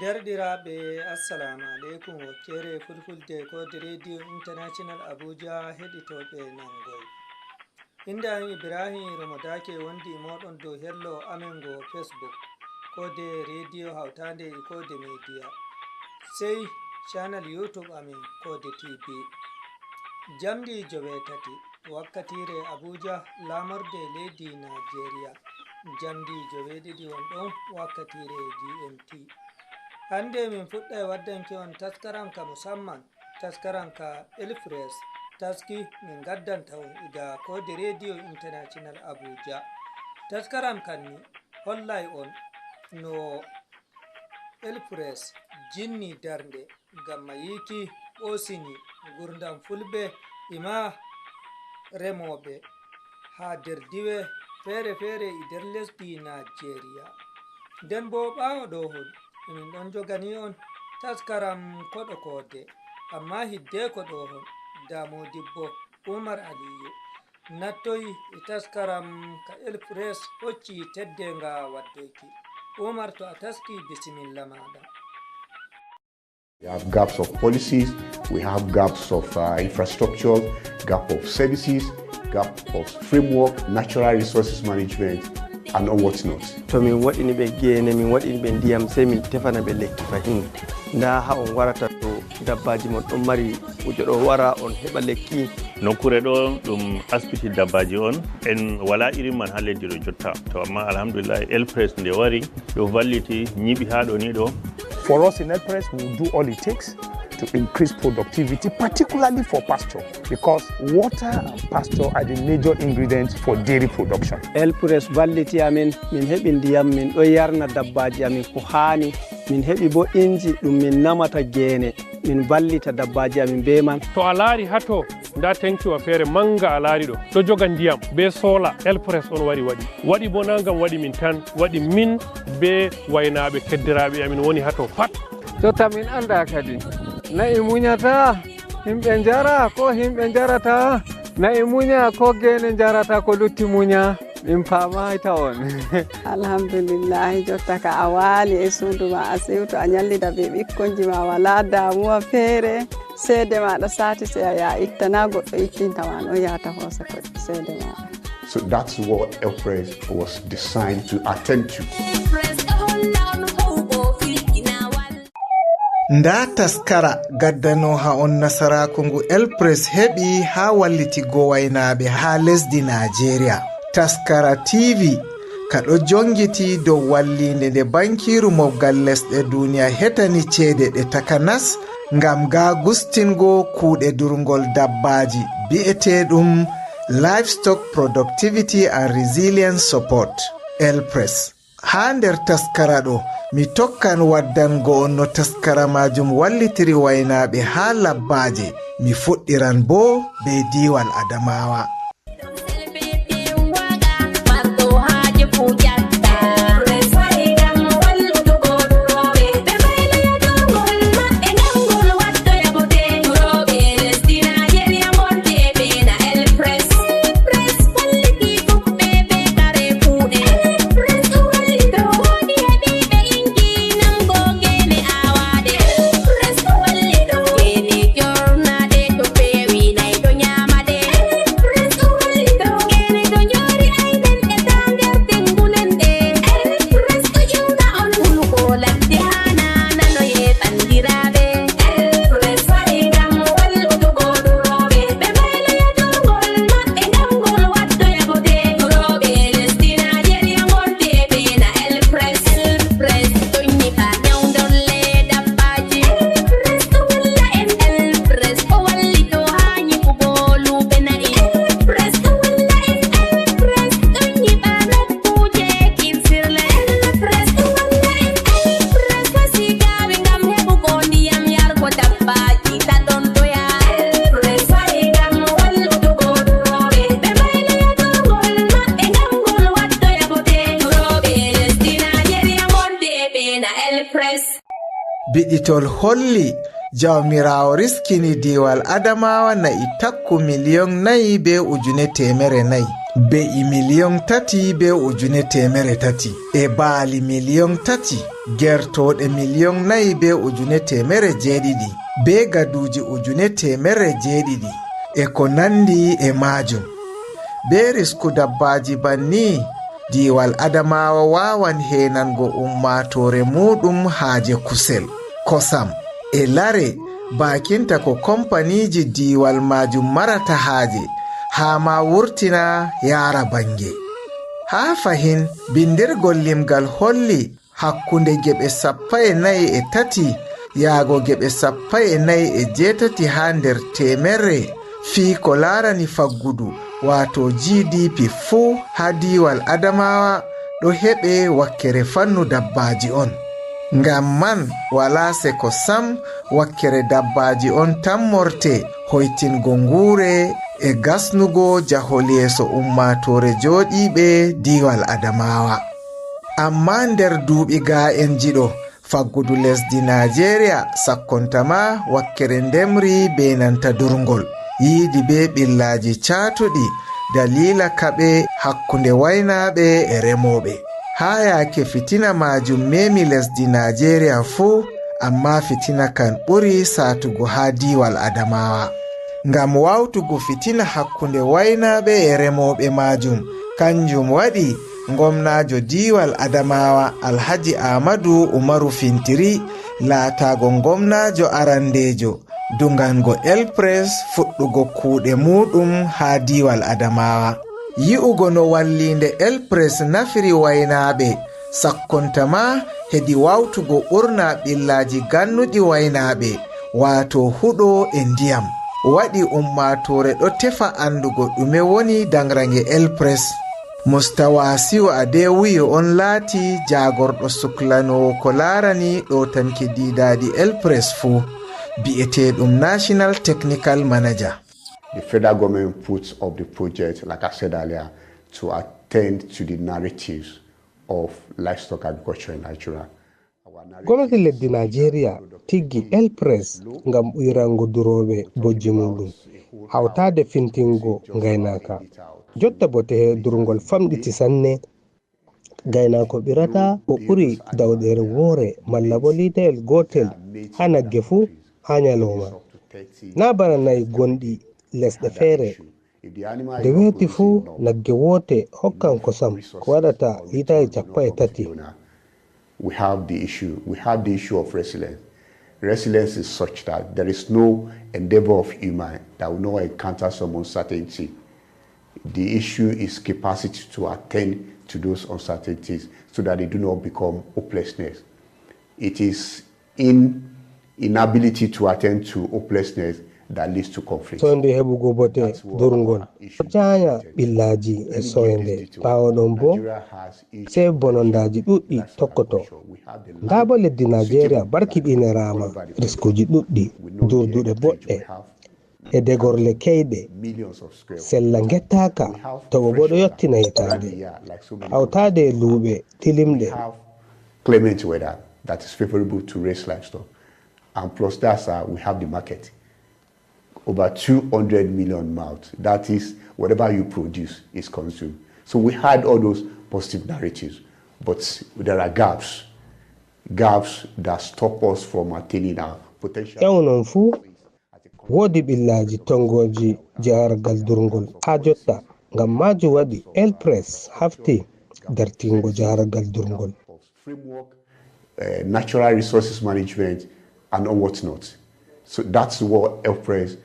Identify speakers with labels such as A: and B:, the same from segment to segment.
A: Derɗiraaɓe assalamu aleykum wokkere fulfulde kode radio international abuja heɗitoɓe nangoy. Inde am Ibrahim Romodake wondi moɗon dow hello amengo Facebook kode radio hautande kode media sey channel YouTube amin kode TV. Jamdi jowetati wakkatire Abuja lamorde leydi Naajeeriya, jamdi joweɗiɗi on ɗon wakkatire GMT. Hande min fuɗɗai waddanki on taskaram ka musamman, taskaram ka Elfres taski min gaddanta on iga kode radio international Abuja. Taskaram kanni hollai on no Elfres jinni darnde gamma yiki ɓosini gurdam fulɓe ima remoɓe ha nder diiwe feere feere e nder lesdi Naajeeriya. Nden bo ɓawo ɗo hon min ɗon jogani on taskaram koɗo kode, amma hiddeko ɗo hon damodibbo Umar Aliyu nattoyi e taskaram ka Elfres hocci teddenga waddoki. Umar, to a taski bisimilla maɗa.
B: We have gaps of policies, we have gaps of infrastructure, gap of services, gap of framework, natural resources management, and what not.
C: To min waɗini ɓe gene, min waɗini ɓe ndiyam, sai min tefana ɓe lekki fahin. Nda ha on warata to dabbaji mon ɗon mari kuje ɗo wara on heɓa lekki.
D: Nokkure ɗo ɗum asbiti dabbaji on, en wala irin man ha leddi ɗo jotta. To amma alhamdulillah Elfres nde wari ɗo valliti nyiɓi ha ɗo ni ɗo.
E: For us in Elfres, we will do all it takes to increase productivity, particularly for pasture, because water and pasture are the major ingredients for dairy production.
C: Elfres valliti amin, min heɓi ndiyam, min ɗo yarna dabbaji amin ko hani, min heɓi bo inji ɗum min namata gene, min vallita dabbaji amin be man.
F: To a laari hato nda tenkiwa feere manga a laari ɗo joga ndiyam be sola. Elfres on wari waɗi bo nangam waɗi min tan, waɗi min be waynaɓe keddiraɓe amin woni hato pat.
G: Jotta min anda kadi na'i muñata himɓe jara ko himɓe jarata, na'i muña ko gene jarata ko lutti muña, min pamayta on.
H: Alhamdulillahi, jotta ka a waali e suudu ma a siwto a ñallida be ɓikkonji ma wala damuwa feere, seede maɗa sati se a ya ittana goɗɗo ittintama no yata hoosa ko seede maɗa.
B: So that's what Elfres was designed to attend to.
I: Nda taskara gaddanoha on nasaraku ngu Elfres heɓi ha wallitigo waynaɓe ha lesdi Naajeeriya. Taskara TV kaɗo jongiti dow wallinde nde bankiru mobgal lesɗe duniya hetani ceede ɗe takanas ngam ga gustingo kuuɗe durngol dabbaji bi'eteɗum Livestock Productivity and Resilience Support Elfres. Ha nder taskara ɗo mi tokkan waddango on no taskara majum wallitiri waynaɓe ha labbaje. Mi fuɗɗiran bo be diwal Adamawa. Biɗitol holli jawmirawo riskini diwal Adamawa na'i takku 4,400,000. be'i miliyon 3 be ujune temere 3 e baali miliyon 3 gertoɗe miliyon 4 be ujune temere 7 be gaduji ujune temere 7 e ko nandi e majum. Be risku dabbaji banni diwal Adamawa wawan henango ummatore muɗum haaje kusel, kosam e lare bakinta ko kompaniji diwal majum marata haaje haa ma wurtina yara bange. Haa fahin bindirgol limgal holli hakkunde geɓe 43 yaago geɓe 48 haa nder temerre fii ko laarani faggudu wato GDP fuu haa diwal Adamawa ɗo heɓe wakkere fannu dabbaji on. Ngam man wala seko sam wakkere dabbaji on tammorte hoytingo nguure e gasnugo jahol yeeso ummatore jooɗiɓe diwal Adamawa. Amma nder duuɓi ga'enji ɗo faggudu lesdi Naajeeriya sakkontama wakkere ndemri be nanta durngol yiidi be ɓillaji caatuɗi dalila kaɓe hakkunde waynaɓe e remoɓe. Haa yaake fitina majum memi lesdi Naajeeriya fuu, amma fitina kan ɓuri saatugo haa diwal Adamawa. Ngam wawtugo fitina hakkunde waynaɓe e remoɓe majum kanjum waɗi gomnajo diwal Adamawa Alhaji Ahmadu Umaru Fintiri laatago gomnajo arandejo dungango Elpress fuɗɗugo kuuɗe muɗum haa diwal Adamawa. Yi'ugo no wallinde Elpress nafiri waynaɓe sakkontama hedi wawtugo ɓurna ɓillaji gannuɗi waynaɓe wato huɗo e ndiyam waɗi ummatore ɗo tefa andugo ɗume woni dangrange Elpress. Mustawasiu Adewiyo on laati jagorɗo suklanowo ko larani ɗo tanki didaɗi Elpress fuu, bi'eteɗum National Technical Manager.
B: The federal government puts up the project, like I said earlier, to attend to the narratives of livestock agriculture in Nigeria.
J: Gwamnatin leddi Naajeeriya tiggi Elpress ngam ɓuyrango duroɓe bojji muɗum hawtade fintingo gaynaka. Jotta bote durngol famɗiti sanne, gaynako ɓirata o ɓuri dawɗere woore malla bo litayel gotel ha nagge fuu ha nyaloma. Na bana nayi gonɗi lesɗe feere, nde weeti fuu nagge wote hokkan kosam ko waɗata litayel 30.
B: We have the issue of resilience. Resilience is such that there is no endeavor of human that will not encounter some uncertainty. The issue is capacity to attend to those uncertainties so that they do not become hopelessness. It is inability to attend to hopelessness that leads to conflict.
J: Sonde heɓugo bote durngol jaya ɓillaji e soyde ɓawo ɗon bo sey bonondaji ɗuɗɗi tokkoto. Nda bo leddi Naajeeriya barkiɗinerama riskuji ɗuɗɗi durduɗe boɗɗe e degorle keyɗe sella gettaka tawo bo ɗo yottina hitande hawtade e luuɓe tilimɗe.
B: Clement weather that is favorable to raise livestock, and plus that we have the market. Over 200 million mouths. That is, whatever you produce is consumed. So we had all those positive narratives, but there are gaps that stop us from attaining our potential.
J: Yawnon fu wodi billaji tongoji jahargal durngol ha jotta ngam maju wadi Elpress hafti dartingo jahargal durngol.
B: Framework, natural resources management, and what not. So that's what Elpress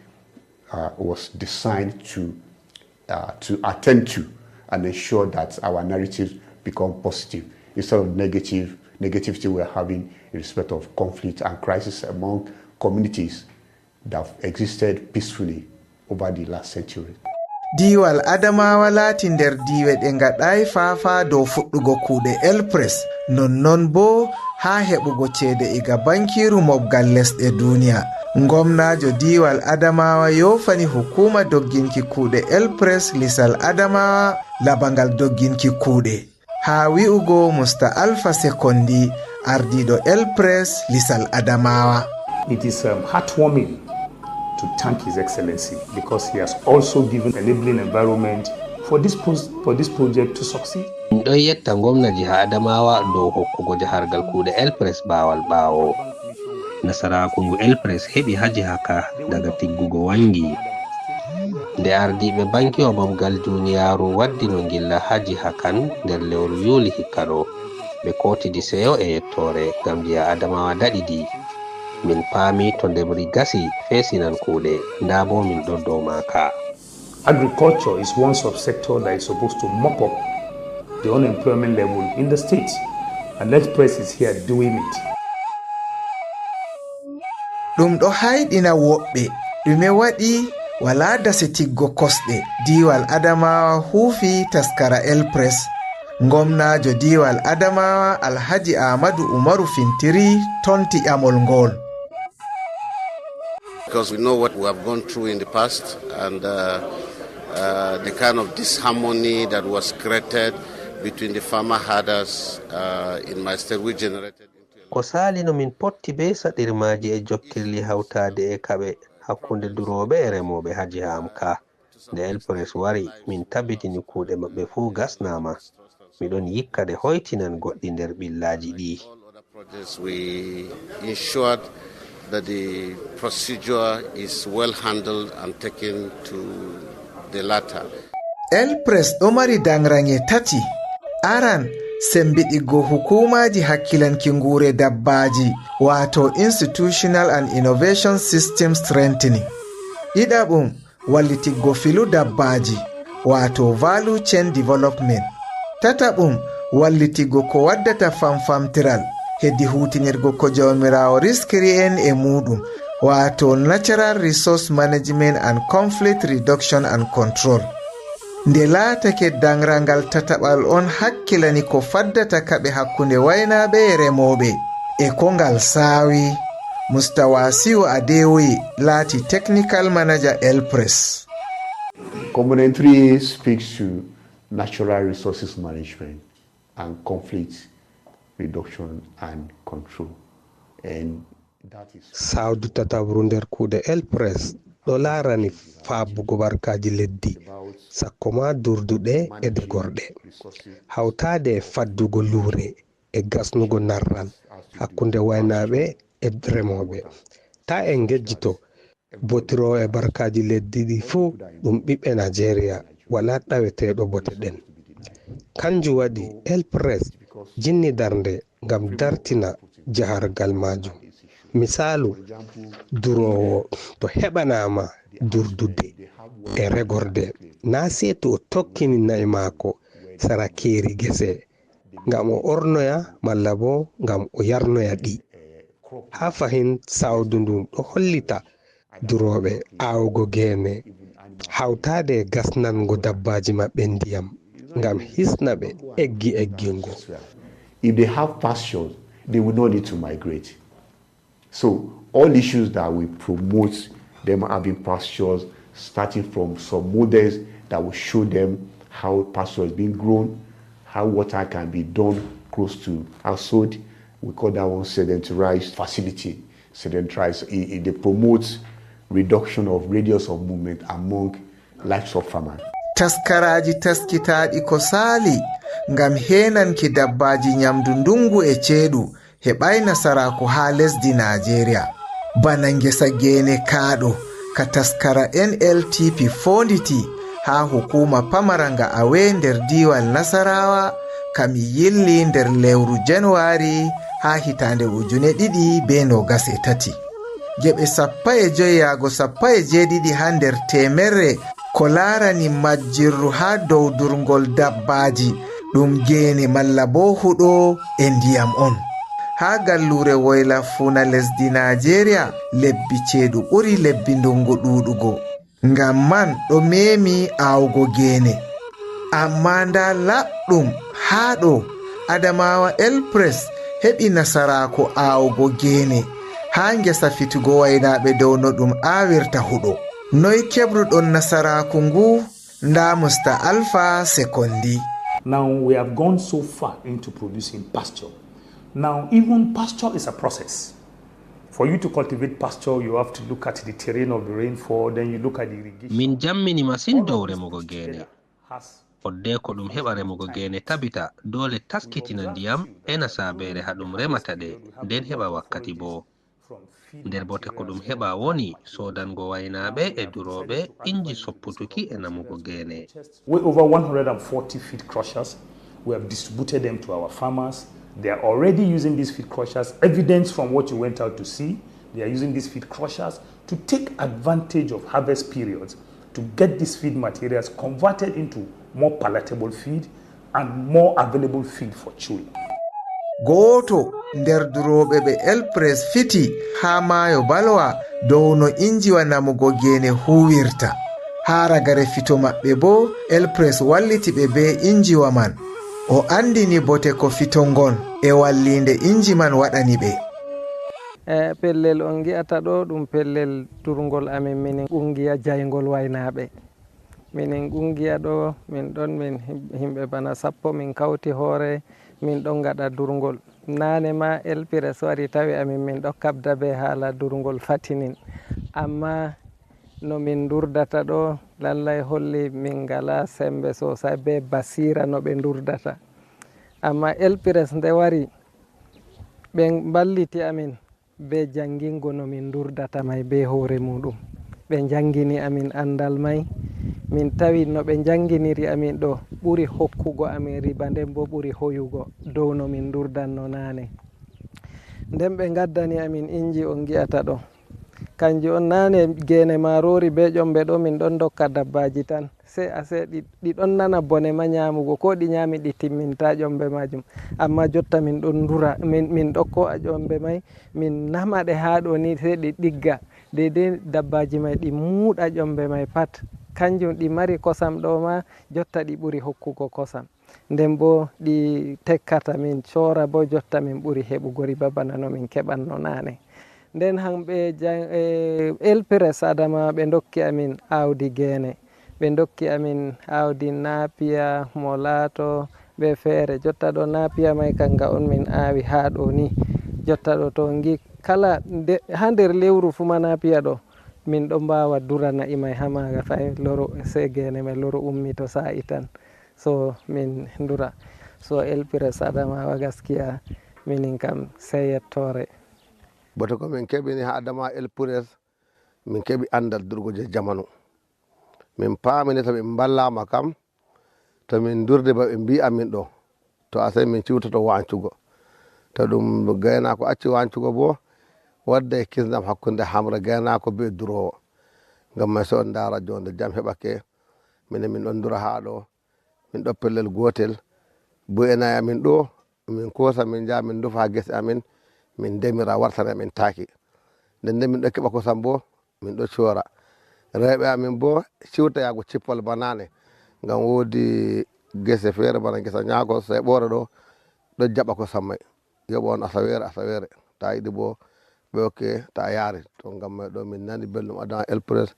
B: was designed to attend to and ensure that our narratives become positive instead of negativity we're having in respect of conflict and crisis among communities that have existed peacefully over the last century.
I: Diwal Adamawa laati nder diiwe ɗe ngaɗayi faafa dow fuɗɗugo kuuɗe Elpress, nonnon bo haa heɓugo ceede iga bankiru mobgal lesɗe duniya. Gomnajo diwal Adamawa yofani hukuma dogginki kuuɗe Elpress lisal Adamawa labangal dogginki kuuɗe. Haa wi'ugo Musta Alpha Sekondi ardiɗo Elpress lisal Adamawa.
E: It is heartwarming to thank His Excellency because he has also given enabling environment for this project to succeed.
J: Min ɗon yetta gwamnati ha Adamawa dow hokkugo jahargal kuuɗe Elpress baawal ɓaawo. Nasaraaku ngu Elpress heɓi ha jiha ka daga tiggugo wangi. Nde ardiiɓe bankiwa mobgal duniyaaru waddino ngilla ha jiha kan nder lewru Yuli hikka ɗo. Ɓe kootidi seyo e yettore ngam jiha Adamawa daɗiɗi. Min paami to ndemri gasi feesinan kuuɗe, nda bo min ɗon dow maaka.
E: Agriculture is one subsector that is supposed to mop up the unemployment level in the state, and Elpress is here doing it.
I: Ɗum ɗo hayɗina woɓɓe ɗume waɗi wala dase tiggo kosɗe diwal Adamawa huufi taskara Elpress. Ngomnajo diwal Adamawa Alhaji Ahmadu Umaru Fintiri tonti ƴamol ngol.
K: Because we know what we have gone through in the past and the kind of disharmony that was created between the farmer herders in my state, we generated.
J: Ko sali no min potti be saɗirmaji e jokkirli hawtade e kaɓe hakkunde duroɓe e remoɓe ha jiha am ka. Nde Elpress wari min tabbitini kuuɗe maɓɓe fuu gasnama. Miɗon yikka de hoytinan goɗɗi nder ɓillaji ɗi.
K: We ensured that the procedure is well handled and taken to the latter.
I: Elpress ɗo mari dangrange tati. Aran sembiɗiggo hukumaji hakkilanki nguure dabbaji wato Institutional and Innovation System Strengthening. Ɗiɗaɓum wallitiggo filu dabbaji wato Value Chain Development. Tataɓum wallitiggo ko waddata famfamtiral heddi hutinirgo ko jawmirawo riskiri en e muɗum wato Natural Resource Management and Conflict Reduction and Control. Nde laatake dangrangal tataɓal on hakkilani ko faddata kaɓe hakkunde waynaɓe e remoɓe e ko ngal saawi. Mustawasiu Adewoyi laati Technical Manager Elpress.
B: Component 3 speaks to natural resources management and conflict reduction and control. And that is
J: Saudu tatabru nder kuuɗe Elpress ɗo laarani faabugo barkaji leddi sakko ma durduɗe e degorɗe hawtade e faddugo luure e gasnugo narral hakkunde waynaɓe e remoɓe. Ta en gejjito botiro e barkaji leddi ɗi fuu ɗum ɓiɓɓe Naajeeriya wala ɗaweteɗo bote ɗen. Kanjum waɗi Elpress jinni darnde ngam dartina jahargal majum. Misalu durowo to heɓanama durdude e regorde na seeto o tokkini nayi maako sara keeri gese ngam o ornoya malla bo ngam o yarnoya ɗi. Ha fahin sawdu ndun ɗo hollita duroɓe aawugo gene hawtade gasnango dabbaji maɓɓe ndiyam ngam hisna ɓe eggingo.
B: If they have pastures, they will not need to migrate. So all issues that we promote them having pastures, starting from some models that will show them how pasture is being grown, how water can be done close to household. We call that one sedentarized facility. Sedentarized, it promotes reduction of radius of movement among livestock farmers.
I: Taskaraji taskitaɗi ko saali ngam henanki dabbaji nyamdu ndungu e ceeɗu heɓai nasaraku ha lesdi Naajeeriya. Bana ngesa gene kaaɗo ka taskara NLTP fonditi ha hukuma pamaranga awe nder diwal Nasarawa kami yilli nder lewru Januari ha hitande 2023. Geɓe 15 yago 17 ha nder temerre ko larani majjirru ha dow durngol dabbaji ɗum gene malla bo huɗo e ndiyam on. Ha gallure woyla funa lesdi Naajeeriya lebbi ceeɗu ɓuri lebbi ndungu ɗuɗugo ngam man ɗo memi aawugo gene. Amma nda laɓɗum ha ɗo Adamawa Elpress heɓi nasarako aawugo gene ha ngesa fitugo waynaɓe dow no ɗum awirta huɗo. Noy kebruɗon nasaraku ngu? Nda Musta Alpha Sekondi.
E: Now we have gone so far into producing pasture. Now even pasture is a process. For you to cultivate pasture, you have to look at the terrain of the rainfall, then you look at the irrigation.
J: Min jammini masin dow remugo gene. Odde ko ɗum heɓa remugo gene tabita dole taskitina ndiyam ena saabere ha ɗum remata ɗe nden heɓa wakkati bo. Nder bote ko ɗum heɓa woni sodango waynaɓe e duroɓe inji sopputuki e namugo gene.
E: Over 140 feed crushers. We have distributed them to our farmers. They are already using these feed crushers. Evidence from what you went out to see, they are using these feed crushers to take advantage of harvest periods to get these feed materials converted into more palatable feed and more available feed for chewing.
I: Goto nder duroɓe ɓe elpres fiti ha maayo balwa dow no injiwa namugo gene huwirta. Ha ragare fito maɓɓe bo elpres walliti ɓe be injiwa man. O andini bote ko fitongon e wallinde inji man waɗani ɓe.
G: Pellel on gi'ata ɗo ɗum pellel durgol amin minin ƙungiya jaygol waynaɓe. Minin ƙungiya ɗo min ɗon min himɓe bana 10 min kawti hoore min ɗon gaɗa durgol. Nane ma elpires wari tawi amin min ɗo kabda be haala durgol fatinin. Amma no min durdata ɗo lallay holli min ngala sembe sosai be basira no ɓe durdata. Amma elpires nde wari ɓe balliti amin be jangingo no min durdata mai be hoore muɗum. Ɓe jangini amin andal mai. Min tawi no ɓe janginiri amin ɗo ɓuri hokkugo amin riba nden bo ɓuri hoyugo dow no min durdanno nane. Nden ɓe gaddani amin inji on gi'ata ɗo. Kanji on nane gene marori be ƴombe ɗo min ɗon dokka dabbaji tan se ase ɗi ɗon nana bone ma nyamugo ko ɗi nyami ɗi timminta ƴombe majum. Amma jotta min ɗon dura min ɗokko a ƴombe mai min nama ɗe ha ɗo ni se ɗi ɗigga deidei dabbaji mai ɗi muuɗa ƴombe mai pat. Kanjum ɗi mari kosam ɗo ma jotta ɗi ɓuri hokkugo kosam. Nden bo ɗi tekkata min cora bo jotta min ɓuri heɓugo riba bana no min keɓanno nane. Nden hamɓe elpires adama ɓe dokki amin awdi gene. Ɓe dokki amin awdi napiya molato be feere. Jotta ɗo napiya mai kanga on min awi ha ɗo ni. Jotta ɗo to gi kala ha nder lewru fu ma napiya ɗo min ɗo mbawa durana imai ha maga fay loro se gene mai loro ummi to sa'i tan. So min dura. So elpires adamawa gaskiya minin kam sai yettore.
K: Boto ko min keɓini ha adama elpures min keɓi andal durgo je jamanu. Min paamini to min ballama kam to min durde ba ɓe mbi amin ɗo to asai min ciwtoto wancugo. To ɗum gaynako acci wancugo bo wadda e kisnam hakkunde hamre gaynako be durowo. Ngam mai so on dara jonde jam heɓake minen min ɗon dura ha ɗo min ɗo pellel gotel bu'enayi amin ɗo min kosa min jaa min dufa ha gese amin min ndemira wartana min taaki. Nden min ɗo keɓa kosam bo min ɗo cora. Rewɓe amin bo ciwtayago cippol banane ngam woodi gese feere bana gesa ñaago seɓore ɗo jaɓa kosam mai yoɓa on asawere ta yiɗi bo ɓe okke ta yaari to ngam mai ɗo min nani belɗum adama elpres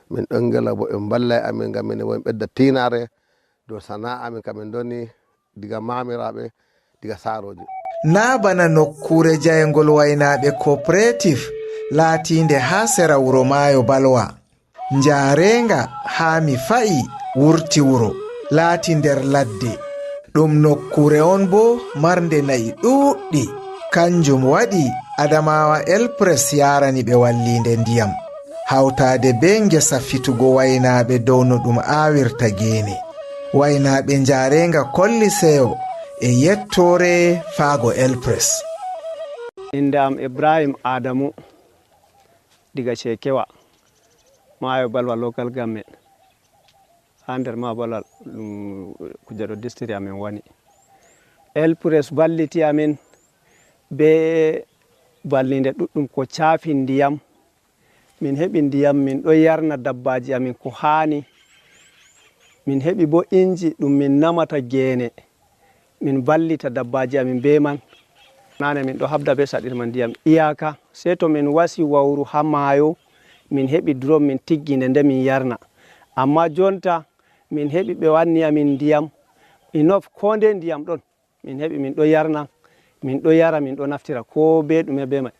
K: min ɗon gela bo ɓe ballay amin ngam min won ɓedda tinare dow sana'a amin kamin doni diga mamiraɓe diga saroji.
I: Na bana nokkure jayngol waynaɓe cooperative laatinde ha sera wuro maayo balwa. Njarenga ha mi fa'i wurti wuro laati nder ladde. Ɗum nokkure on bo marnde nayi ɗuɗɗi. Kanjum waɗi adamawa elpres yarani ɓe wallinde ndiyam hawtade be ngesa fitugo waynaɓe dow no ɗum awirta gene. Waynaɓe njarenga kolli seyo e yettore faago elpres.
C: Inde am Ibrahim Adamu diga Cekewa Maayo Balwa local government ha nder ma balal Kujaɗo district amin wani. Elpres balliti amin be ballinde ɗuɗɗum ko caafi ndiyam. Min heɓi ndiyam min ɗo yarna dabbaji amin ko hani. Min heɓi bo inji ɗum min namata gene min ballita dabbaji amin be man. Nane min ɗo habda be saɗirma ndiyam iyaka sei to min wasi wawru ha maayo min heɓi drum min tigginde nde min yarna. Amma jonta min heɓi ɓe wanni amin ndiyam enough ko nde ndiyam ɗon min heɓi min ɗo yarna min ɗo yara min ɗo naftira ko be ɗume be mai.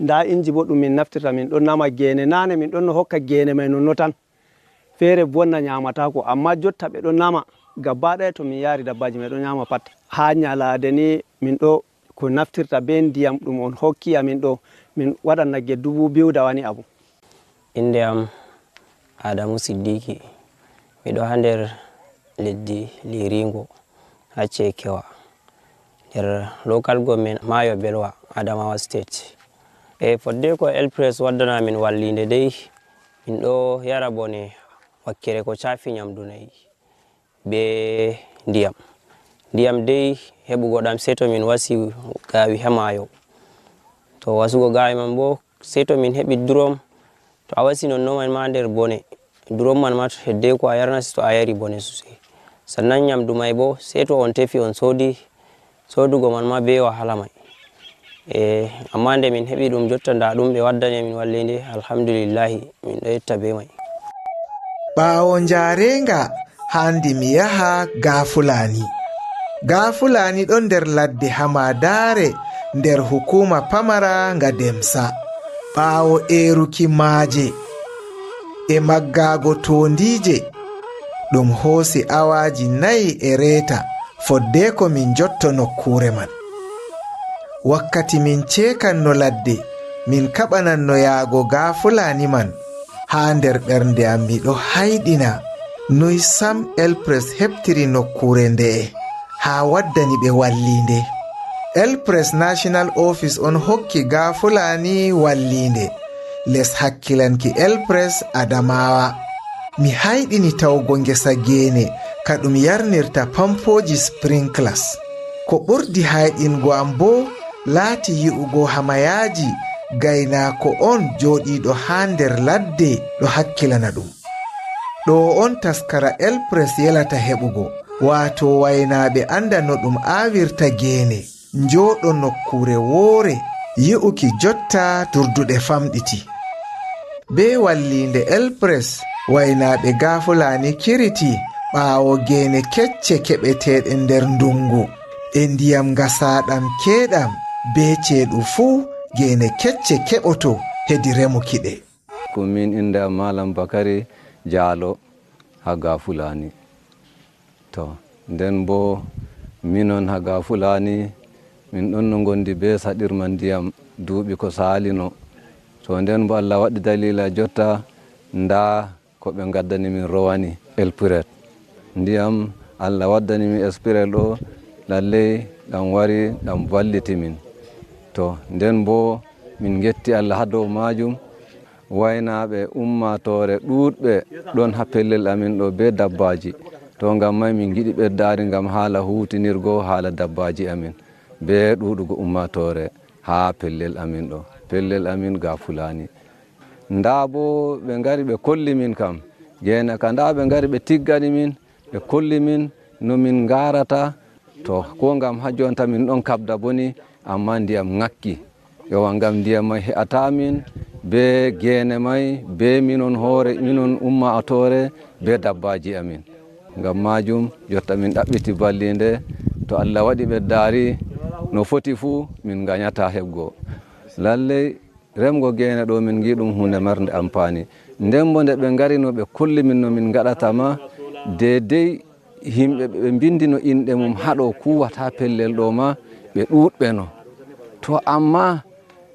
C: Nda inji bo ɗum min naftirta min ɗo nama gene. Nane min ɗon no hokka gene mai nonno tan feere bonna nyamatako, amma jotta ɓe ɗo nama gaba ɗaya to min yaari dabbaji mai ɗo nyama pat. Ha nyalade ni min ɗo ko naftirta be ndiyam ɗum on hokki amin ɗo min waɗan nagge 2000 wani abu.
L: Inde am Adamu Siddiki, miɗo ha nder leddi Liringo ha Cekewa nder local government Mayo Belwa, Adamawa State. Fodde ko Elpress waddana min wallinde dai min ɗo yara bone wakkere ko cafi nyamdu nayi be ndiyam dai heɓugo ɗam sei to min wasi gawi ha mayo. To wasugo gawi man bo sei to min heɓi drum, to a wasi nonno man ma nder bone drum man ma hedde ko a yarnasi to a yari bone sosai. Sannan nyamdu mai bo sei to on tefi on sodi, sodugo man ma be wahala mai. Amma nde min heɓi ɗum jotta nda ɗum ɓe waddani min wallinde, alhamdulillahi min ɗo yetta be mai.
I: ɓaawo njarenga handi mi yaha Gafulani. Gafulani ɗon nder ladde Hamadare nder hukuma pamara nga Demsa. ɓaawo eruki maaje e maggago tondije ɗum hoosi awaji 4 e reta fodde ko min jotto nokkure man. Wakkati min cekanno ladde min kaɓananno yaago Gafulani man, ha nder ɓernde am miɗo hayɗina noy sam Elpress heɓtiri nokkure nde'e ha waddani ɓe wallinde. Elpress National Office on hokki Gafulani wallinde les hakkilanki Elpress Adamawa. Mi hayɗini tawgo ngesa gene ka ɗum yarnirta pampoji sprinklers. Ko ɓurdi hayɗingo am bo laati yi'ugo hamayaji gaynako on joɗiɗo ha nder ladde ɗo hakkilana ɗum. ɗo on taskara Elpress yelata heɓugo, wato waynaɓe anda no ɗum awirta gene njoɗo nokkure woore yi'uki jotta turduɗe famɗiti. Be wallinde Elpress waynaɓe Gafulani kiriti ɓaawo gene kecce keɓeteɗe nder ndungu e ndiyam gasaɗam keɗam be ceeɗu fuu gene kecce keɓoto hedi remukiɗe.
M: Ko min inde am Malam Bakari Jaalo ha Gafulani. To nden bo minon ha Gafulani min ɗon no gondi be saɗirma ndiyam duuɓi ko salino. To nden bo Allah waɗi dalila jotta nda ko ɓe gaddani min rowani Elpress ndiyam Allah waddani min Elpress ɗo lalley ɗam wari ɗam valliti min. To nden bo min getti Allah ha dow majum. Waynaɓe ummatore ɗuɗɓe ɗon ha pellel amin ɗo be dabbaji. To ngam may min giɗi ɓeddari ngam haala hutinirgo haala dabbaji amin be ɗuɗugo ummatore ha pellel amin ɗo, pellel amin Gafulani. Nda bo ɓe ngari ɓe kolli min kam gena ka, nda ɓe ngari ɓe tiggani min, ɓe kolli min no min garata. To ko ngam ha jonta min ɗon kabda boni, amma ndiyam ngakki. Yowa ngam ndiyam may he'ata min be gene may be minon hoore minon ummatore be dabbaji amin. Ngam majum jotta min ɗaɓɓiti ballinde, to Allah waɗi ɓeddari no foti fuu min gañata heɓgo. Lalley remgo gene ɗo min gi ɗum hunde marde ampani. Nden bo nde ɓe ngari no ɓe kolli min no min gaɗatama dedei himɓe ɓe bindino inɗe mum haɗo kuwata pellel ɗo ma ɓe ɗuɗɓe no. To amma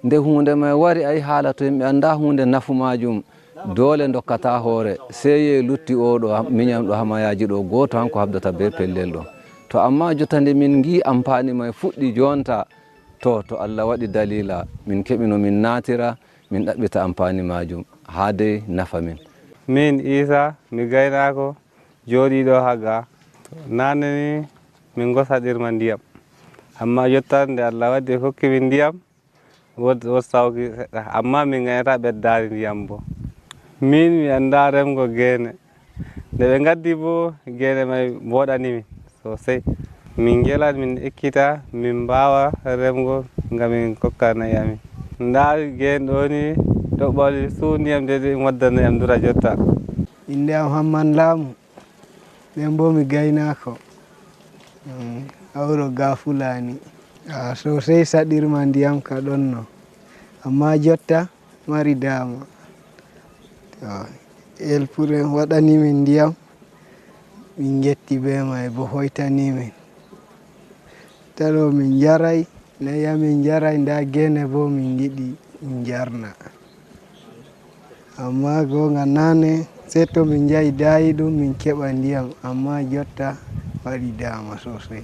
M: nde hunde may wari ay haala to yimɓe anda hunde nafu majum dole dokkata hoore seye lutti oɗo miñam ɗo hamayaji ɗo goto hanko habdata be pellel ɗo. To amma jotta nde min gi ampani may fuɗɗi jonta, to Allah waɗi dalila min keɓi no min natira min ɗaɓɓita ampani majum ha dey nafa min.
N: Min Isa mi gaynako joɗiɗo ha ga. Nane ni min gosaɗirma ndiyam, amma jotta nde Allah waɗi hokki min ndiyam wod sawki seɗɗa, amma min gaynata ɓeddari ndiyam bo. Min mi anda remgo gene, nde ɓe gaddi bo gene may boɗani min sosai. Min gelat min ekkita min mbawa remgo ngam min kokka nayi amin. Nda gen ɗo ni ɗo ɓoli su ndiyam dede waddana yam dura jotta.
O: Inde am Hamman Laamu, nden bo mi gaynako ha wuro Gafulani. Sosai saɗirma ndiyam ka ɗon no, amma jotta mari dama. elpure waɗanimin ndiyam min getti be may bo hoytanimin taɗo min jaray nayi min jaray nda gene bo min giɗi min jarna amma gonga nane sei to min jahi dayi ɗum min keɓa ndiyam amma jotta waɗi dama sosai.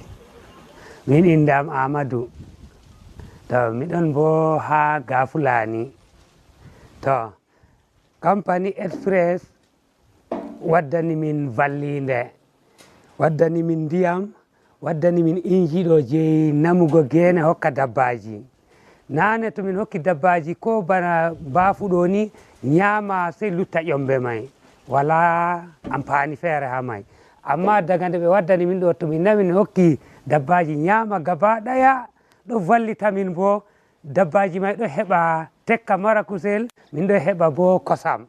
P: Min indam Amadou to miɗon bo ha Gafulani to company express waddani min vallinde waddani min ndiyam waddani min inji ɗo je namugo gene hokka dabbaji nane to min hokki dabbaji ko bana bafuɗo ni ñaama sei lutta ƴombe may wala amfani feere ha may amma daga nde ɓe waddani min ɗo to min nami min hokki dabbaji ñaama gaba ɗaya ɗo vallita min bo dabbaji may ɗo heɓa tekka mara kusel min ɗo heɓa bo kosam.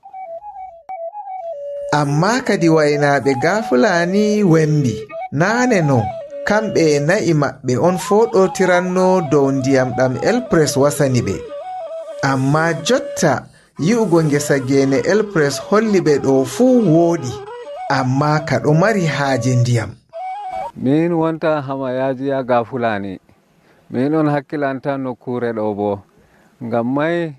I: Amma kadi waynaɓe Gafulani wembi nane no kamɓe na'i maɓɓe on foɗotiranno dow ndiyam ɗam elpress wasani ɓe amma jotta yi'ugo ngesa gene elpress holli ɓe ɗo fuu wooɗi amma ka ɗo mari haaje ndiyam.
M: Min wonta hamayajiya Gafulani min on hakkilanta nokkure ɗo bo ngam may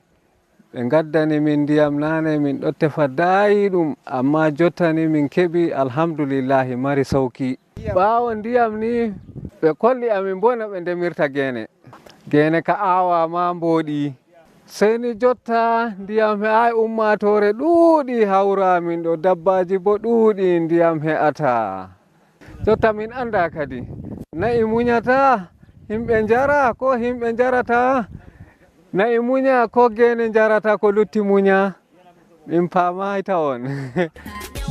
M: ɓe gaddani min ndiyam nane min ɗo tefa dayi ɗum amma jottani min keɓi alhamdulillahi mari sauki ɓawo ndiyam ni ɓe kolli amin bo no ɓe ndemirta gene ka awa ma mboɗi sey ni jotta ndiyam he'ai ummatore ɗuuɗi hawra min ɗo dabbaji bo ɗuuɗi ndiyam he'ata jotta min anda kadi na'i muñata himɓe jara ko himɓe jarata na'i muña ko gene jarata ko lutti muña min paamay tawon.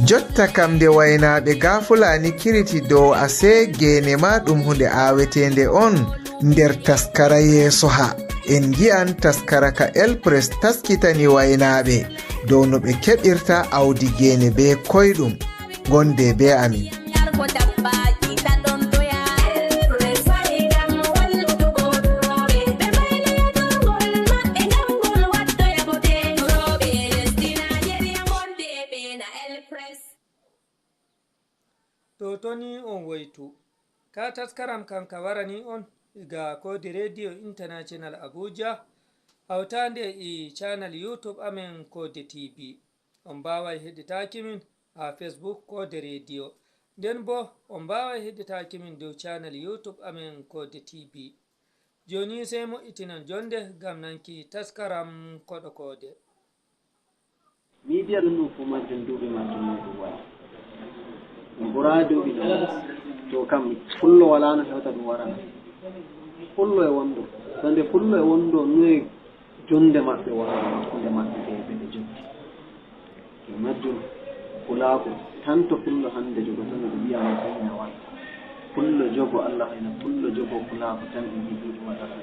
I: Jotta kam nde waynaɓe Gafulani kiriti dow ase gene ma ɗum hunde awetende on nder taskara yeeso ha en gi'an taskara ka elpress taskitani waynaɓe dow no ɓe keɓirta awdi gene be koyɗum gonde be amin.
A: to toni on woytu ka taskaram kam ka warani on ga kodi radio international abuja hawtande e channel youtube amen kode tv on mbawai heɗitaki min ha facebook kode radio nden bo on mbawai heɗitaki min dow channel youtube amen kode tv joni sey mo'itinan jonde gam nanki taskaram koɗo kode
Q: media ɗum ɗum fo majjum duuɓi majjum ɗum waɗi ɗum ɓura duuɓi ɗum to kam fullo wala no hewta ɗum warana fullo e wondo so nde fullo e wondo noye jonde maɓɓe warana hakkunde maɓɓe ɓeɓe jotti e majjum fulaako tan to fullo hande jogo tan ɓe mbiyama kaña waɗa fullo jogo allah hayna fullo jogo fulaako tan ɓe mbi ɗuɗi waɗata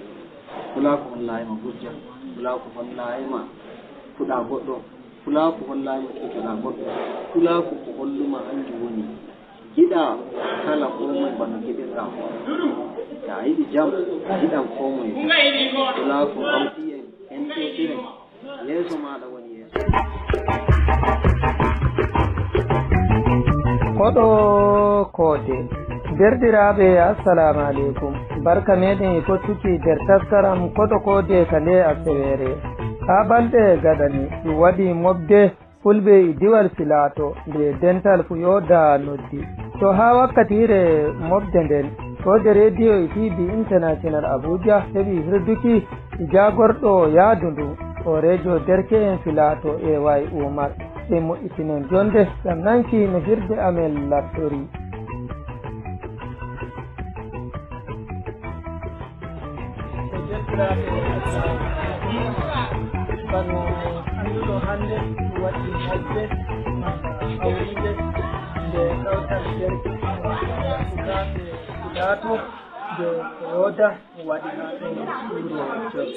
Q: fulaako hollayima gujja fulaako hollayima fuɗa goɗɗo fulaako hollayima ketoɗa goɗɗo fulaako ko holluma hanjum woni giɗa kala komoye bano giɗirɗa ta yiɗi jam giɗan komoye fulaako hawti en entotire yeeso maɗa woni yeeso
A: koɗo kode derɗiraɓe assalamu aleykum barka meɗen e fottuki nder taskaram koɗo kode ka nde asewere ha balɗe gaɗani ɗum waɗi mofde fulɓe e diwal filato nde dental fuyoda noddi to ha wakkatire mofde nden kode radio e tv international abuja heɓi hirduki jagorɗo yaadu ndu o radio derke en filato e way umar e moƴƴitinen jonde ɗam nanki no hirde amen lartori bano anduɗo hande waɗi hajje awride nde kawtal derke sukaɓe filato nde yoda waɗi ha ɗon wuro jos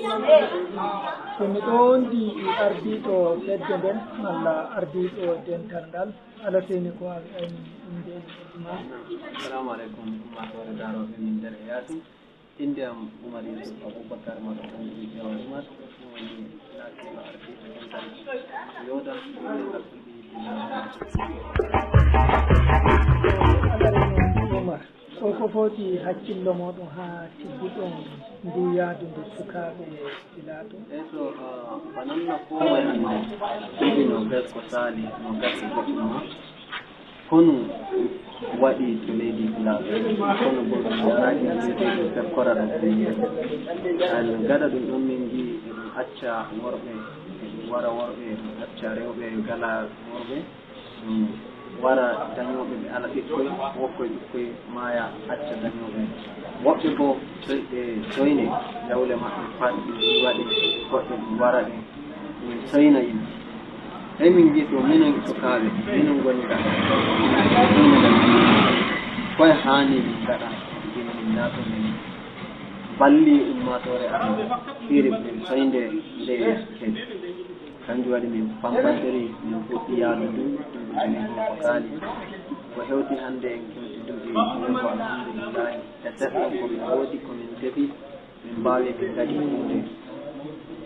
A: somi ɗo wondi ardiɗo fedde nden malla ardiɗo dental ngal alateni ko ayni inde ma.
Q: Assalamu aleykum ummatore daroɓe min nder e yaasi inde am Oumar Yusuf Aboubacar maɗo kanji Umar woni naatiɗo ardiɗo dental yoda dental fulɓe
A: ko foti hakkillo moɗon ha tigguɗon nduyaadu nde sukaaɓe filato
Q: so bananna komoye hannde ɗiɗi no gas ko saali no gasi goɗɗuma kono waɗi to leydi filato kono bo naaki seeɗi fekkora ɗo an gaɗa ɗum ɗon min jii eɗum acca worɓe eɗum wara worɓe eɗum acca rewɓe gala worɓe ɗum wara dañoɓe ɓe ala ɓikkoy wokkoye ɓikkoy maya acca dañoɓe woɓɓe bo ɓe soyne dawle maɓɓe pat ɗum waɗi goɗɗe ɗum wara ɗe min soyna yimɓe hey min jii to minen sukaaɓe minen goni gaɗa koye haani min gaɗa gimi min naato min balli ummatore amen ɓiri min soynde nde heɗi kanjum waɗi min pampantiri min fuɗɗi yaadu ɗum ɗumɓe ko kaali ko hewti hannde en kewti duuɓi ko alhamdulillahi e seɗɗo komin woodi komin defi min mbaawi min gaɗi hunde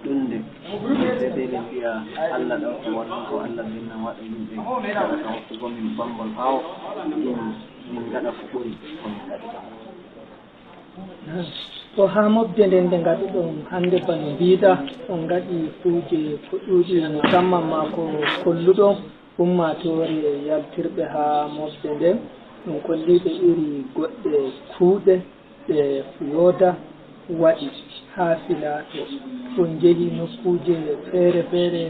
Q: ɗumde sede min mbiya Allah ɗo ko wonno ko Allah minna waɗa yimɓe gaɗa ka hokkugo min bambol ɓaawo ɗum min gaɗa ko ɓuri komin gaɗi
A: to ha mobde nden nde gaɗuɗon hannde bano mbiɗa on gaɗi kuuje fuɗɗuɗi musamman ma ko kolluɗon ummatore yaltirɓe ha mobde nden ɗum kolliɓe iri goɗɗe kuuɗe ɗe yooda waɗi ha filato on jeehi nokkuje feere feere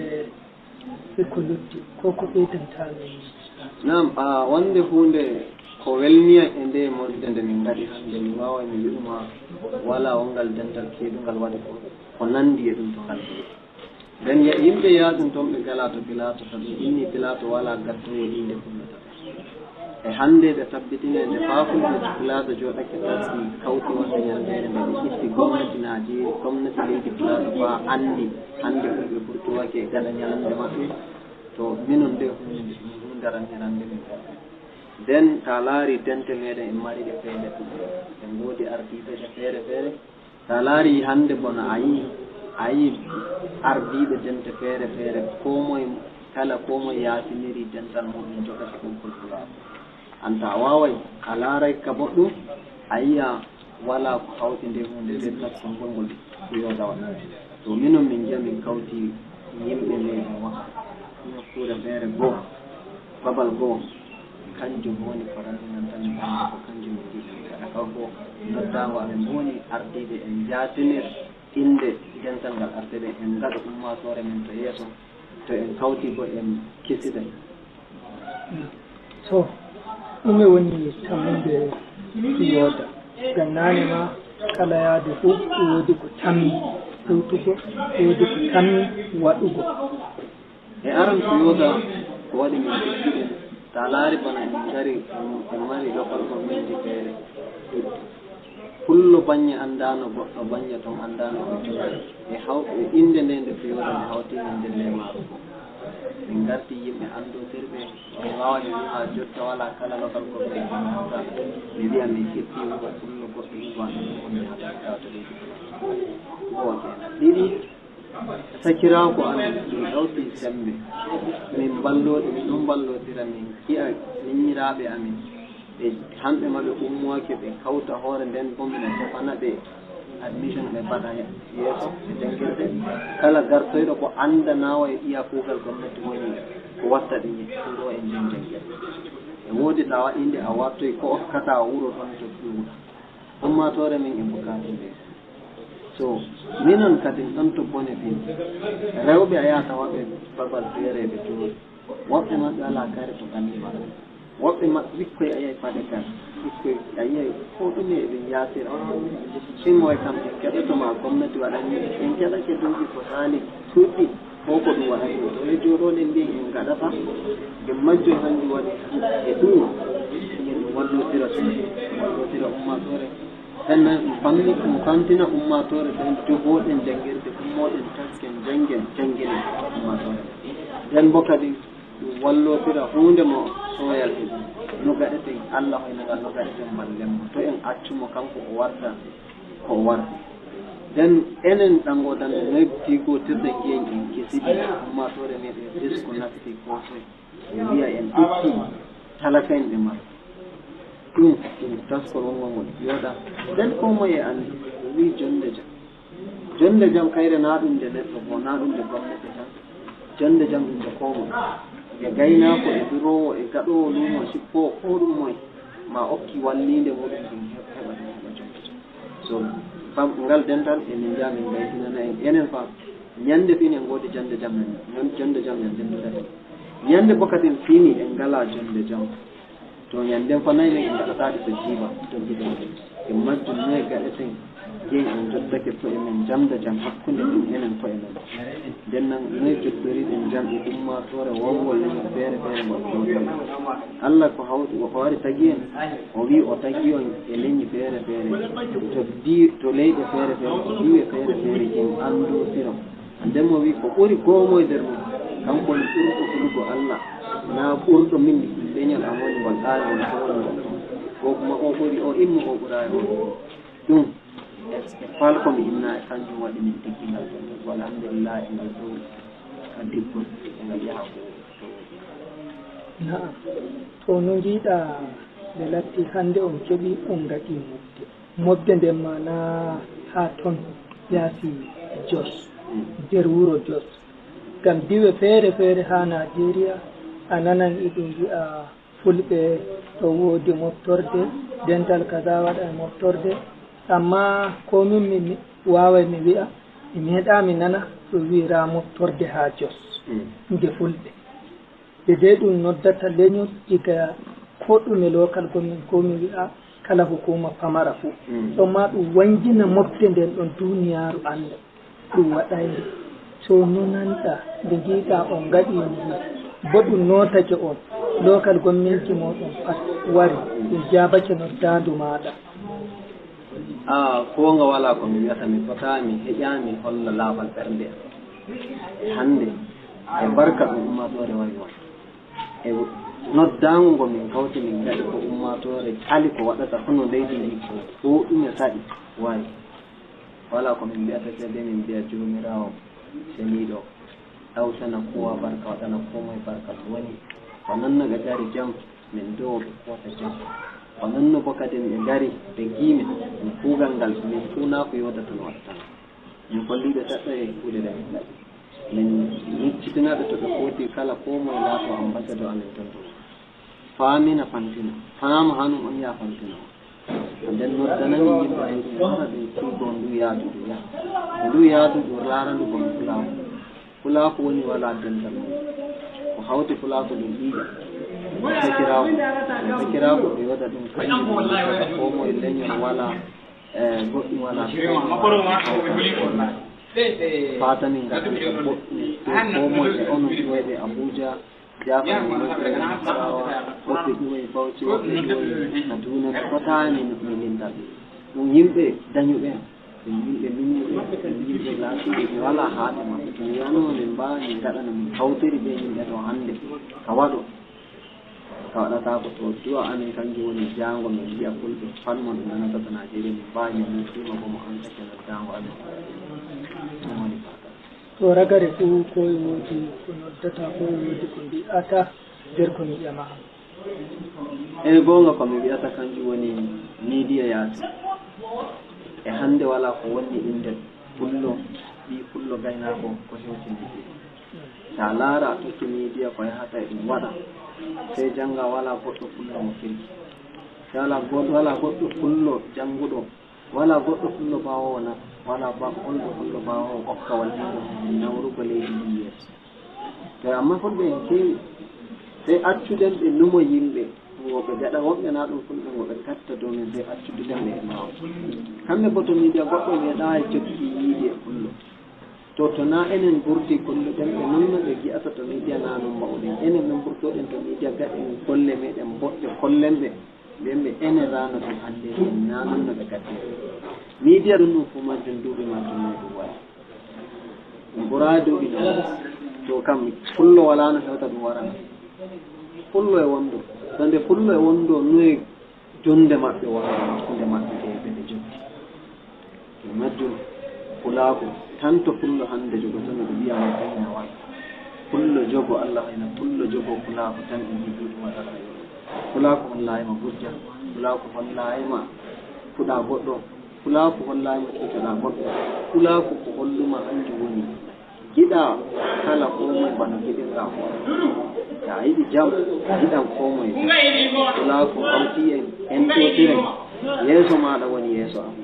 A: e ko lutti ko ɓeydantami
Q: nam wonde hunde ko welniya e nde modde nde min gaɗi hannde mi wawa mi wiɗuma wala wongal dental keeɗungal waɗi ko nandi e ɗum to ngal nden yimɓe yaaɗum toon ɓe gala to pilato to ɗum inni pilato wala gaddoye inde fullata e hannde ɓe tabbitine nde faafude pilato jooɗake taski kawti wonde ñandere nde ɓe itti gomnati Naajeeriya gomnati leydi pilato fa anndi hannde ɓe ɓurtuwake gaɗa ñalande maɓɓe to minon nde hunde ranirande min nden ta laari dente meɗen en mari ɗe feere en ngoodi ardiɓe ɗe feere feere ta laari hannde bono a yii ardiɓe dente feere feere komoye kala komoye yaafiniri dental muɗum joɗata ɓoggol pulaako anta a waaway a laaray ka boɗɗum a yiya wala ko hawti nde hunde nde taskol ngolngol yodawa to minon min jiya min kawti yimɓe meɗen wa nokkure feere goo babal goo kanjum woni ko ranninan tan mi hannde ko kanjum min jiɗi min gaɗa kaw goo noddago amen mboni ardiɓe en jaatinir inde dental ngal arteɓe en gaɗa ummatore men to yeeso to en kawti bo en kesiday
A: so ɗume woni tammude yooda gannane ma kala yaade fof woodi ko tammi hewtugo woodi ko tammi waɗugo
Q: e aran ko yooda ko waɗi min ɓe ta laari bana en gari en mari local community feere pullo baññe anndano goɗɗo baññe toon anndano e inde nde nde feewre nde hawtini nde lemaaro min garti yimɓe anndotirɓe mi wawa mi wiha jotta wala kala local community mi wiya mi heɓɓi wugo pullo goɗɗo woni haɗato leydi goote ɗiɗi sakirako amen min hawti sembe min balloɗe min ɗum ballodira min hiya miñiraɓe amin ɓe hamɓe ma ɓe ummoake ɓe kawta hoore nden bo min tefana ɓe admission ɓe mbaɗa yeeso e jangirde kala gartoyɗo ko anda nawa e ɗiya kuugal gomnati woni ko watta ɗi ɗo e nden jangirde e woodi ta waɗinde a wattoy ko okkata wuro ɗon to ɗuuɗa ummatore min e bukati ɓe so minon kadi ɗon to bone fin rewɓe a yahata waɓe babal feere ɓe jooɗi woɓɓe maɓɓe ala kare to ganni maɓɓe woɓɓe maɓɓe ɓikkoye a yiyay paɗe kare ɓikkoye a yiyay ko ɗume eɓen yaasira ɗimmoye kam en keɗotoma gomnati waɗani en keɗake duuɓi ko saali tuuɗɗi ko ko ɗum waɗani to e jooɗoɗen mbi en gaɗata ɓe majjo hanndi waɗi e ɗum yen wallotira wallotira ummatore sannan fammi ɗum famtina ummatore tan jogoɗen janngirde ummoɗen tasken janggen janngine ummatore nden bo kadi ɗum wallotira hunde mo soyal e ɗum no gaɗeten Allah hoynagal no gaɗeten ballenmo to en accumo kanko o warta ko warti nden enen ɗangoɗan e noy tigotirɗe jeeyi en kesiɗi ummatore meɗen desko nafti ko toye ɓe wiya en ɗutti talaka en ɓe mara ɗum taskol wongol yoɗa nden ko moye andi o wi jonde jam kayre na ɗum nde neɗɗo bo na ɗum nde gollete tan jonde jam ɗum nde komo e gaynako e birowo e gaɗowo lumo sippo ko ɗum moye ma okki wallinde muɗum ɗum heɓa jonde jam so kam ngal dental emin jaa min gaytinana en enen fa ñande fini en godi jonde jam en dendudata ñande bokaten fini en ngala jonde jam to ñanden fa nayi men en gaɗatade to jiiba dogguiden e majjum noye gaɗeten yen en joddake to emen jamda jam hakkunde men enen koye men nden nan noye joddoriɗen jam e ummatore wongol leñol feere feere ngol jooɗi Allah ko hawti ko wari tagi en o wi o tagi on e leñi feere feere to leyɗe feere feere o diiwe feere feere jen andotiro nden mo wi ko ɓuri goomo e nder mum kanko ne ɓurɗo hulugo Allah na ɓurɗo min leñol am woni ngol ɗaani woni ko woni ngol o kuma o ɓuri o immi o ɓuraayi o ɗum e falko mi inna e kanjum waɗi min tiggingal gonɗo alhamdulillah e ngal dow ka dibbol e ngal yaha
A: naam to no jiiɗa nde latti hannde on keɓi on gaɗi mobde nden ma na haa toon yaasi Jos nder wuro Jos ngam diwe feere feere haa Naajeeriya a nanan iɗum wi'a fulɓe to woodi moftorde dental kaza waɗa e moftorde amma ko min mi waaway mi wi'a mi meeɗa mi nana to wiira moftorde haa Jos nde fulɓe de ɗum noddata leñol diga ko ɗume local government ko mi wi'a kala hukuma pamara fuu ɗon ma ɗum wangina mofte nden ɗon duniyaaru anda ɗum waɗayde so nonanɗa nde jiiɗa on gaɗi bo ɗum notake on local government ji moɗon pat wari ɗum jabake noddandu maɗa
Q: ko nga wala ko mi wiyata mi fotami heƴami holla laabal ɓernde hande e barka ɗum ummatore wari won e noddago ngo min kawti min gaɗi ko ummatore ali ko waɗata hono leydi ndi ko ɗume saɗi wayi wala ko min mbiyata sede min mbiya jomirawo seniɗo ɗawtana kowa barka waɗana komoye barka ɗum woni ko nanno ɓe gari jam min dow ɓe kota jam ko nanno bo kadi ɓe gari ɓe giimin min kuugal ngal min funa ko yodata no waɗata min kolliɓe seɗɗa e kuuɗe ɗe min gaɗi min miccitinaɓe to ɓe footi kala komoye laato ambassadeur amin ton ɗum faamina fantina faama hanum on yaa fantina o nden noddanami yimɓe ay ɗum wara ɗum tiigo ndu yaadu ndu yaadu ɗo laarandu gon fulaako fulaako woni wala dental mum ko hawti fulaako ɗum ɗiiƴa sakiraako ɓe yoda ɗum kañum komoye leñol wala goɗɗum wala fatani gaɗan ko boɗɗum komoye e onon ƴoyɓe Abuja jafaarawa woɓɓe ƴuwoye Bauchi woɓɓe ƴuwoye Kaduna ɓe fotani mi lindal ɗum yimɓe dañuɓen ɗum yimɓe minniɓe ɗum yimɓe laatiɓe ɓe wala haade maɓɓe to wiyanoma min mbawi min gaɗana min hawtiri ɓe yimɓe ɗo hannde ka waɗo ka waɗata ko to duwa amin kanjum woni jango min mbiya fulɓe falmo ɗum nanata to Naajeeriya min mbawi min nuttima bomo antake no jango amin ɗum woni fata
A: to ragare fuu ko woodi ko noddata ko woodi ko mbi'ata nder ko mi ƴama
Q: e gonga ko mi wiyata kanjum woni media yaasi e hande wala ko wonni inde pullo ɓi pullo gaynako ko hewti media sa laara a tokki media ko yahata e ɗum waɗa sey janga wala goɗɗo pullo mo firki wala goɗɗo pullo janguɗo wala goɗɗo pullo bawowo na wala holɗo pullo bawowo hokka wallimo nawrugo leydi ndi yeeso to amma fulɓe en kewi sey accuɗen ɓe numo yimɓe woɓe gaɗa woɓɓe na ɗum fulɓe woɓe gatta dow min sey accuɗuɗen ɓe e mawo kamɓe bo to media goɗɗo meeɗa e jokki yiidi e pullo to na enen ɓurdi golluɗen ɓe nonno ɓe gi'ata to media na non mbawɗen enen ɓe ɓurtoɗen to media gaɗen golle meɗen boɗɗe kollenɓe ɓenɓe enen rano ɗum hande en na nonno ɓe gaɗe media ɗum ɗum fo majjum duuɓi majjum muɗum wayi ɗum ɓura duuɓi ɗo to kam pullo wala no hewta ɗum warana pullo e wondo so nde pullo e wondo noye jonde maɓɓe wona hakkunde maɓɓe ɓeɓe joggi majjum pulaako tanto pullo hande jogotono ɓe mbiyama daña waɗa pullo jogo Allah hayna pullo jogo fulako tan e jiɗi ɗum waɗata yo fulako hollayima gujja fulako hollayima fuɗa goɗɗo fulako hollayima titoɗa goɗɗo fulako ko holluma hanki woni giɗa kala komoye bano giɗirɗa hoore sa yiɗi jam giɗan komoye fulako hawti en ɗotiren yeeso maɗa woni yeeso am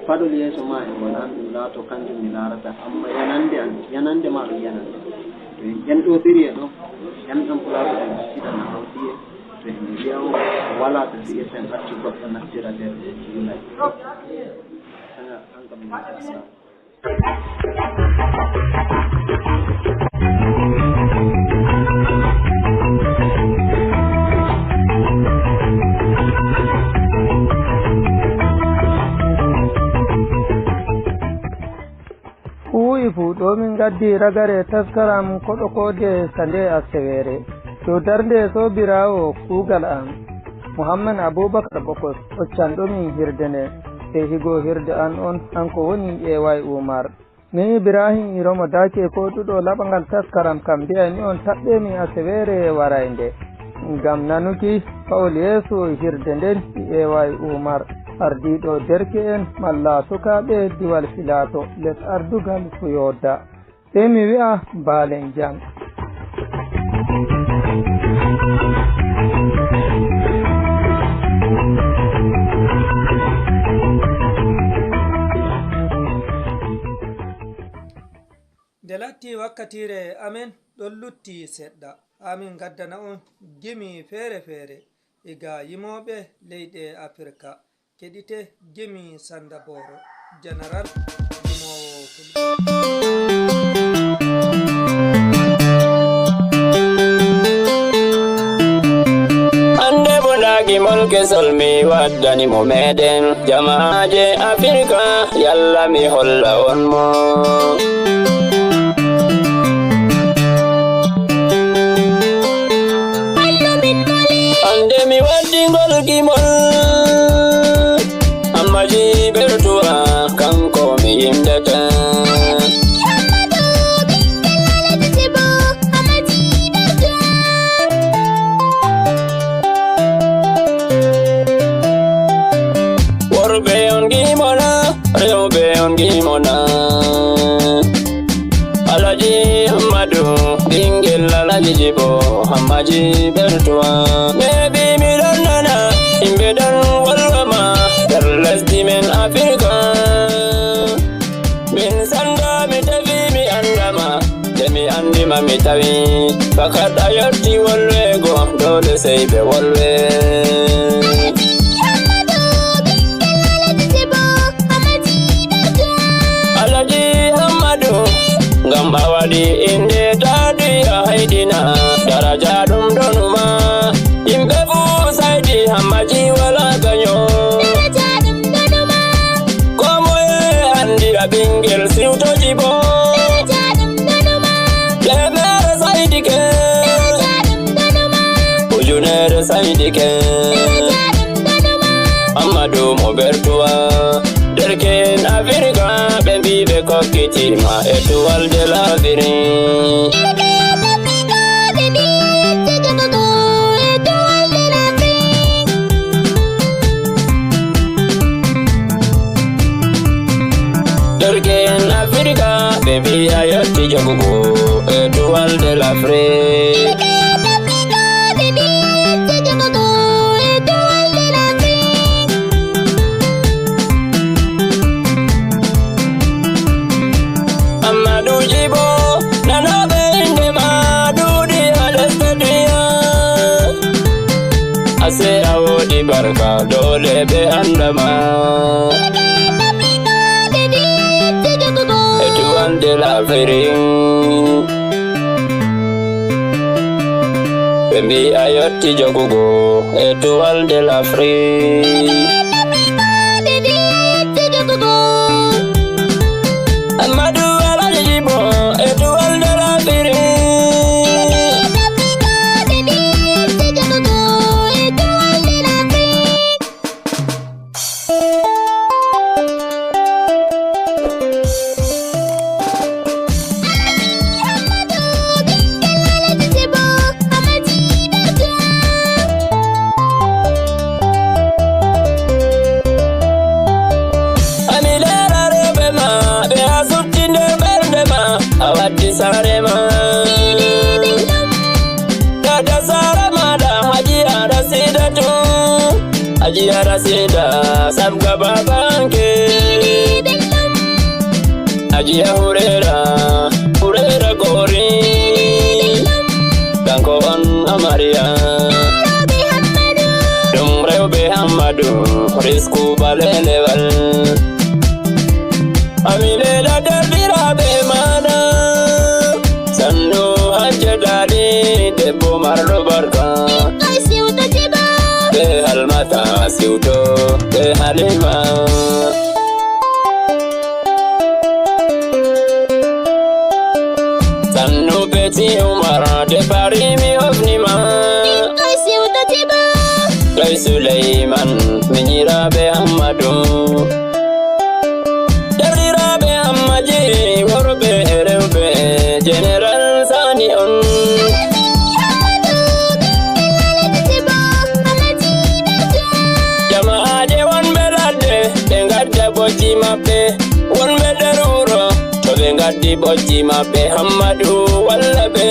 Q: paɗol yeeso ma e won an ɗum laato kanjum mi larata amma yanande ma ɗum yanande to en ƴenɗotiri e ɗo yanɗan fulako en giɗana hawti e to en mbiya o wala to siye sen acci goɗɗo naftira nder yulay an kam mi asa
G: huwi fu ɗo min gaddi ragare taskaram koɗo kode sande asewere dow darde sobirawo kuugal am Muhammad Abubakar Bokos hoccanɗo min hirde nde e higo hirde an on hanko woni ƴeeway Umar min Ibrahim Iromo dake koɗuɗo laɓangal taskaram kam mbiyani on taɓɓemi asewere warayde ngam nanuki pawol yeeso hirde nden ƴeeway Umar ardiɗo derke en malla sukaɓe diwal filato les ardugal fuyoda ɓe mi wi'a baalen jam.
A: nde latti wakkatire amen ɗon lutti seɗɗa amin gaddana on gimi feere feere iga yimoɓe leyɗe Afirka keɗite gimi sanda boro général yimowo
R: ande bonagimol kesol mi waddani mo meɗen jamaaje Afirka yalla mi holla on mo ande mi waddingol gimol ammaji bertuwa kanko mi yimdata worɓe on gimona rewɓe on gimona alaji hammadu ɓingel alaji jibo hammaji bertuwa nebi miɗon nana himɓe ɗon wolwama nder lesdi men Afirka min sanda mi tawi mi andama nde mi andima mi tawi fakat a yotti wolwego dole sey ɓe wolwe alaji hammadu ngam a waɗi inde taɗi a haydina daraja ɗum ɗonuma yimɓe fuu saydi hammaji wala gaño komoye andi a ɓingel siwtoji bo temere saydike ujunere saydike Amadou mo bertuwa derken Afirka ɓe mbiɓe kokkitima étoile de l'Afrique derken Afirka ɓe mbiya yetti jogugo étoile de l'Afrique ase a woɗi barka dole ɓe andama étoile de l'Afrique ɓe mbi a yotti jogugo étoile de l'Afrique Amadou alaji jibo étoile de l'Afrique sarema dada sarema da hajiya rasidatu hajiya rasida sabga babanke hajiya hurera gori kanko on amariya dum rewbe hammadu risku balelewal amilela derdiraɓe mana sannu hajja daɗi debbo marɗo barka ɓe halmata siwto ɓe halima sannu beti umar de parimi ofnima ɗoy suleyman miñiraɓe hammadu derdiraɓe hammaji worɓe rewɓe général sani on jama'aje wonɓe ladde ɓe gadda bojji maɓɓe wonɓe nder wuro to ɓe gaddi bojji maɓɓe hammadu walla ɓe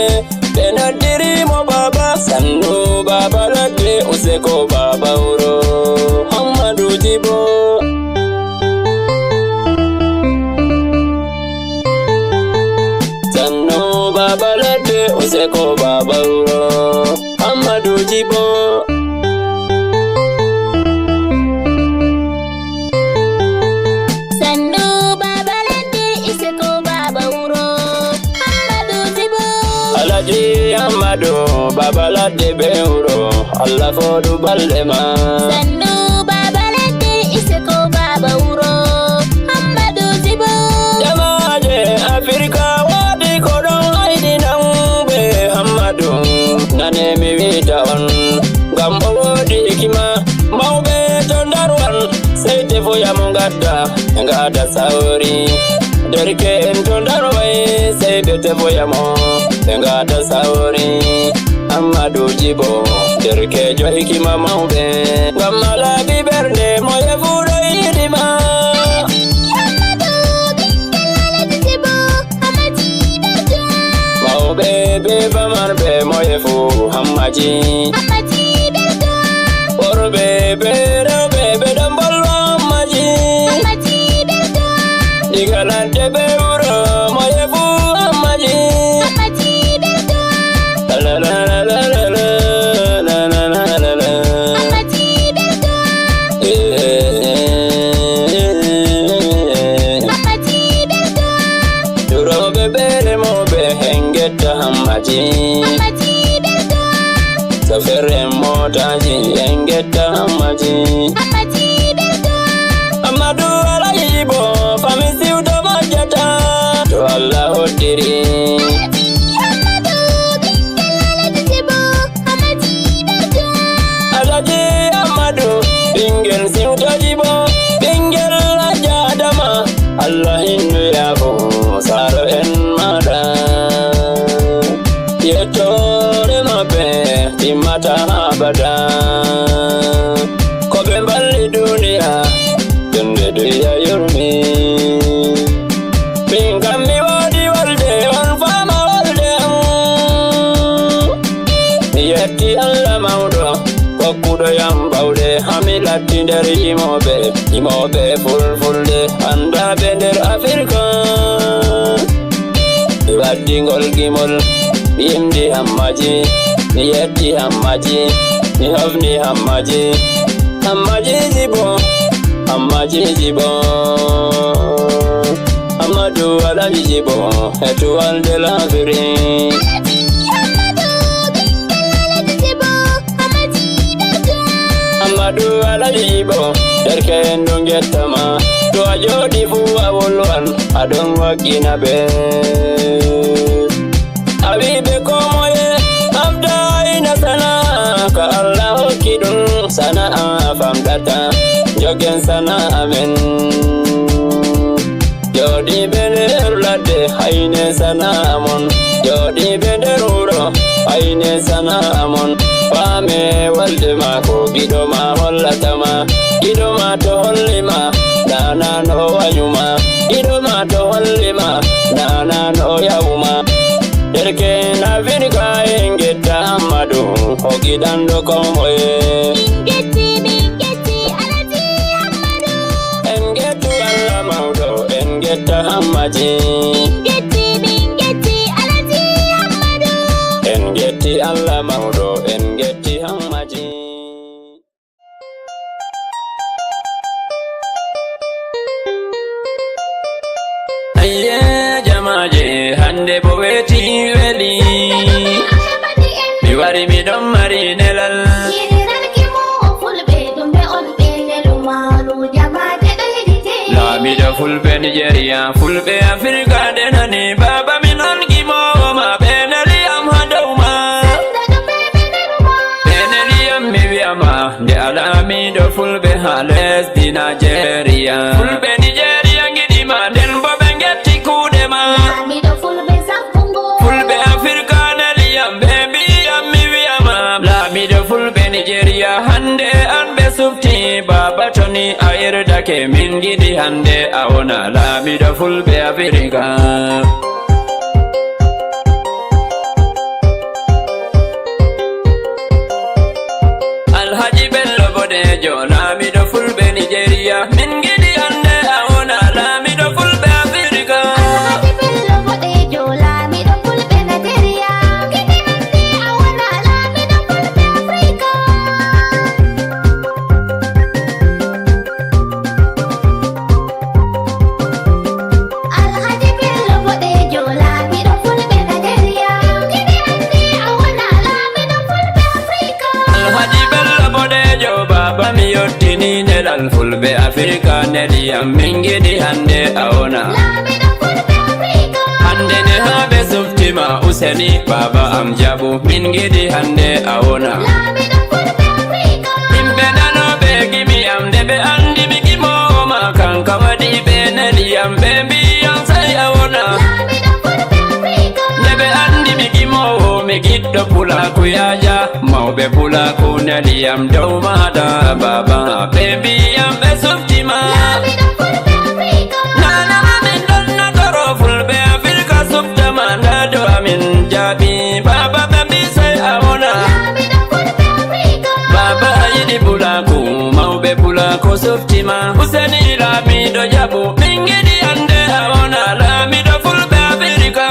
R: noddirimo baba sannu baba ladde useko baba wuro hammadu jibo sannu baba ladde useko baba wuro hammadu jibo Hammadu baba ladde be wuro Allah fodu balde ma sannu baba ladde iseko baba wuro Hammadu zibo jamaaje Afrika wadi ko don aidi nan be Hammadu nane mi wita on ngam o wodi hikima mawbe to darwan sai te fo ya mo ngada sauri derke en to darway sai be te fo ya mo ngada sauri Hammadu jibo derke jo hikima mawbe ngamala bi berne mo ye fudo yidima mawbe be bamarbe mo ye fu hammaji orbe be rebe be dambol hammaji digalante be uro mo ye fu hammaji la la la la la la la la la la durobe bere mo be hengeta hammaji safere motaji hengeta hammaji Hammadu alayibo famisi udomajata to Allah hodiri Alaji Hammadu bingel siutajibo bingel ajadama Allah hindu yabo saro en mada yetore mabe timata abada kobe mbali dunia dende duya yurmi bingami wadi walde on fama walde yetti Allah mawdo kokkudo yam bawde hamilati nder imobe fulfulde andabe nder Afrika waddingol gimol bimdi hammaji mi yetti hammaji mi hofni hammaji jibo Hammadu alaji jibo etu walde lafiri Hammadu alaji jibo derke ndongetama to ajodi fu awolwan adon wagina be abibe komoye abda ina sana ka Allah hokidun sana famdata jogen sana amen jodi bener ladde hayne sana amon jodi bener uro hayne sana amon fame walde mako gidoma hollatama gidoma to hollima nana no wayuma gidoma to hollima nana no yawuma giɗanɗo konmoye. En gettu Allah mawɗo en getta hammaji. En getti Allah mawɗo en getti hammaji. Ayye jamaje hande bo weti weli. Mi wari mi ɗon mari nelal. Laamiɗo fulɓe Naajeeriya fulɓe Afrika denani baba min on gimowo ma ɓe neliyam ha dow ma. Ɓe neliyam mi wiyama nde a laamiɗo fulɓe ha lesdi Naajeeriya. Fulɓe Naajeeriya giɗima nden bo ɓe getti kuuɗe ma. Fulɓe Afrika neliyam ɓe mbiyam mi wiyama laamiɗo fulɓe Naajeeriya hande an ɓe sufti baba toni a yerdake min giɗi hande a wona laamiɗo fulɓe Afrika. Alhaji Bello Bodejo laamiɗo fulɓe Naajeeriya min giɗi hande a wona laamiɗo fulɓe Afrika. Yottini nelal fulɓe Afrika neliyam min giɗi hande a wona. Hande ne ha ɓe suftima useni baba am jaɓu min giɗi hande a wona. Himɓe nanoɓe gimiyam nde ɓe andi mi gimowo ma kanka waɗi ɓe neliyam ɓe mbiyam sai a wona. Nde ɓe andi mi gimowo mi giɗɗo pulaku yaja mawɓe pulaku neliyam dow maɗa baba ɓe mbiyam ɓe suftima. Nanama min ɗon natoro fulɓe Afrika suftama nda do amin jaaɓi baba ɓe mbi sai a wona. Baba a yiɗi pulaku mawɓe pulaku suftima useni laamiɗo jaɓu min giɗi hande a wona laamiɗo fulɓe Afrika.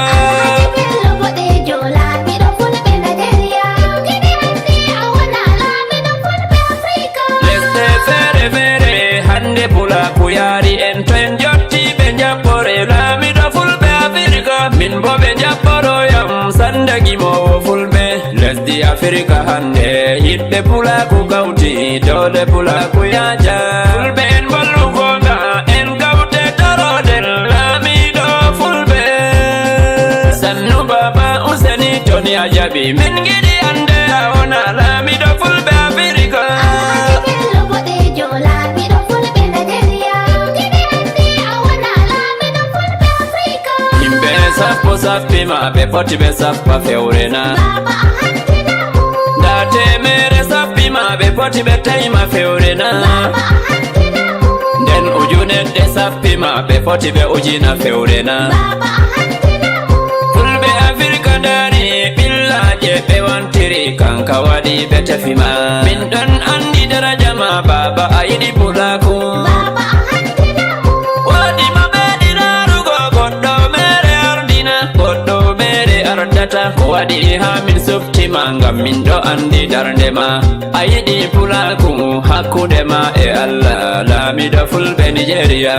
R: Pulaku yari en to en jotti ɓe jaɓɓore laamiɗo fulɓe Afrika. Min bo ɓe jaɓɓoroyam sanda gimowo fulɓe lesdi Afrika hande. Yiɗɓe pulaku gawti dole pulaku yaja. Fulɓe en ballugoga en gawte taroɗen laamiɗo fulɓe. Sannu baba useni toni a jaɓi min giɗi hande a wona laamiɗo fulɓe Afrika. Sappo sappima ɓe poti ɓe sappa fewre na. Nda temere sappima ɓe poti ɓe tayma fewre na. Nden ujunedde sappima ɓe poti ɓe ujina fewre na. Fulɓe Afrika dari ɓillaje ɓe wantiri kanka waɗi ɓe tefima. Min ɗon andi daraja ma baba a yiɗi pulaku. Ko waɗi ha min suftima ngam min ɗo andi darnde ma. A yiɗi pulaku hakkude ma e Allah laamiɗo fulɓe Naajeeriya.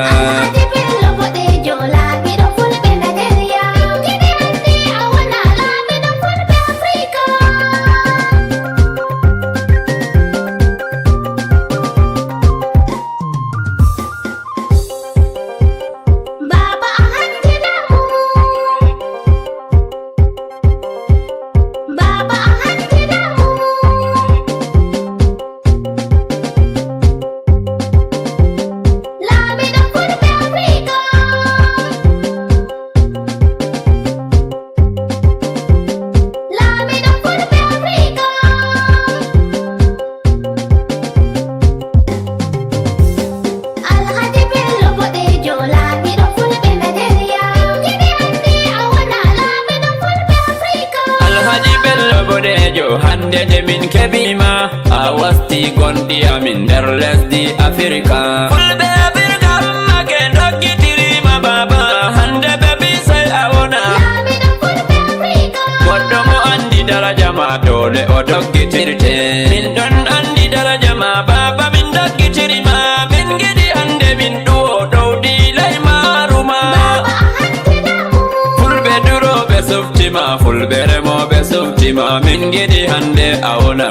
S: Africa.
R: hande nde min keɓima a wasti gonɗi amin nder lesdi Afrika. Fulɓe Afrika ummake dokkitirima baba hande ɓe bisay a wona goɗɗo mo andi daraja ma dole o dokkitirte. Min ɗon andi daraja ma baba min dokkitirima min giɗi hande min ɗuwo ɗowɗi ley maruma. Fulɓe duroɓe suftima fulɓe remoɓe suftima min giɗi hande a wona.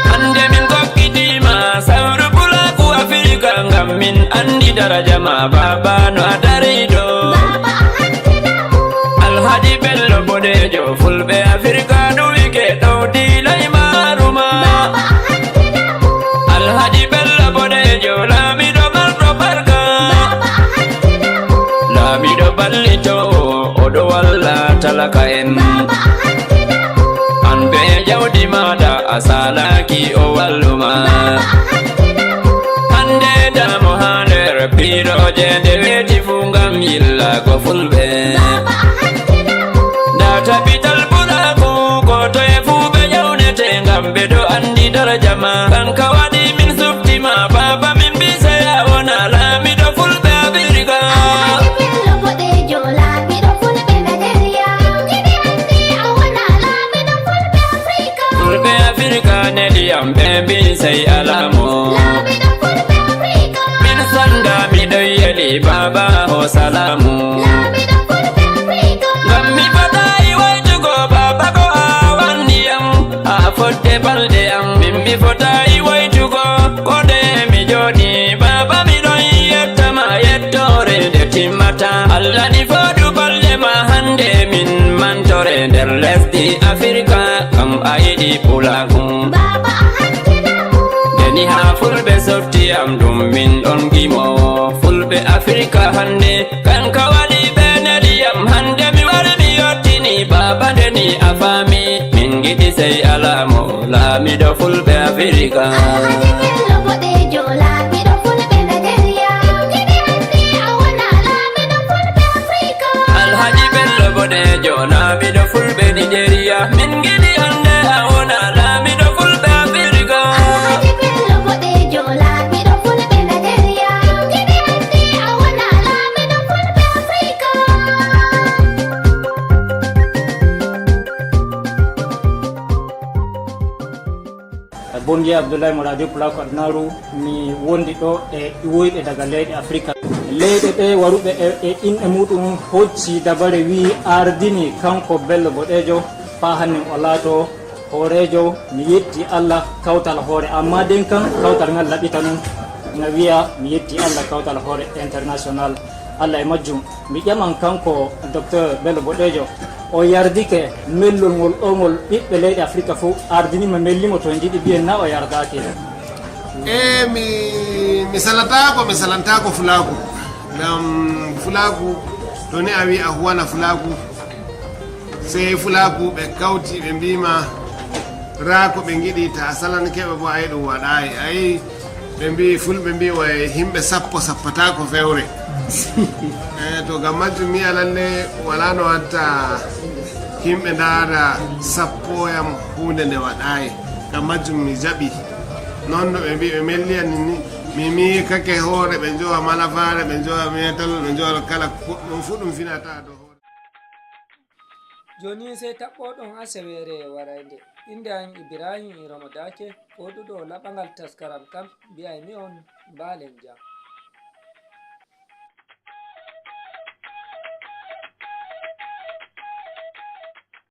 R: Hande min kokkitima sawru pulaku Afrika ngam min andi daraja ma baba no a dari ɗo. Alhaji Bello boɗejo fulɓe Afrika ɗuwike ɗowdi ley maruma. Alhaji Bello boɗejo laamiɗo marɗo barka, laamiɗo ballito oɗo walla talaka en. An be jawdi maɗa a salaki o walluma. Hande damo ha nder piroje nde weeti fu ngam yillago fulɓe. Nda tabital ɓuraku goto e fu ɓe ƴawnete ngam ɓe ɗo andi daraja ma. Kanka waɗi min suftima baba min bisay a wona laamiɗo fulɓe Afrika. Fulɓe Afrika neɗiyam ɓe bisay alamo. Min sanda miɗon yeli baba o salamu. Ngam mi fotayi waytugo baba ko a wanniyam ha fodde balɗe am. Min mi fotayi waytugo kode mi joɗi baba miɗon yettama yettore nde timmata. Allah ni fodu balɗe ma hande min mantore nder lesdi Afrika ngam a yiɗi pulaku. Deni ha fulɓe sottiyam ɗum min ɗon gimowo. Fulɓe Afrika hande kanka waɗi ɓe neɗiyam hande mi wari mi yottini baba ndeni a fami min giɗi sey alamo laamiɗo fulɓe Afrika. Alhaji Bello boɗejo laamiɗo fulɓe Naajeeriya min giɗi hande a wona laamiɗo fulɓe Afrika.
S: Bongi Abdoulaye mo radio Pulako Adnaru mi wondi ɗo e ƴiwoyɓe daga leyɗe Afrika. Leyɗe ɗe waruɓe e inɗe muɗum hocci dabare wi ardini kanko Bello boɗejo fa hannin o laato hoorejo. Mi yetti Allah kawtal hoore amma den kan kawtal ngal laɓita num nga wiya mi yetti Allah kawtal hoore international Allah e majjum. Mi ƴaman kanko docteur Bello boɗejo o yardike mellol ngol ɗongol ɓiɓɓe leyɗe Afrika fo ardinima mellimo to jiɗi mbiyen na o yardaki.
T: mi salantako fulaku ngam fulaku to ni a wi a huwana fulaku sey fulaku ɓe kawti ɓe mbima raa ko ɓe giɗi ta salankeɓe bo ayi ɗum waɗayi ayi ɓe mbi fulɓe mbi way himɓe sappo sappatako fewre. To gam majjum mi alalle wala no watta himɓe ndaara sappoyam hunde nde waɗayi gam majjum mi jaɓi non no ɓe mbi ɓe melliyani ni mimi kake hoore ɓe jowa malafare ɓe jowa metalo ɓe jowa kala ɗum fu ɗum finata do hoore.
A: Joni sey taɓɓoɗon asewere warayde inde an Ibrahim Ramadake oɗuɗo laɓangal taskaram kam mbiyaymi on mbalen jam.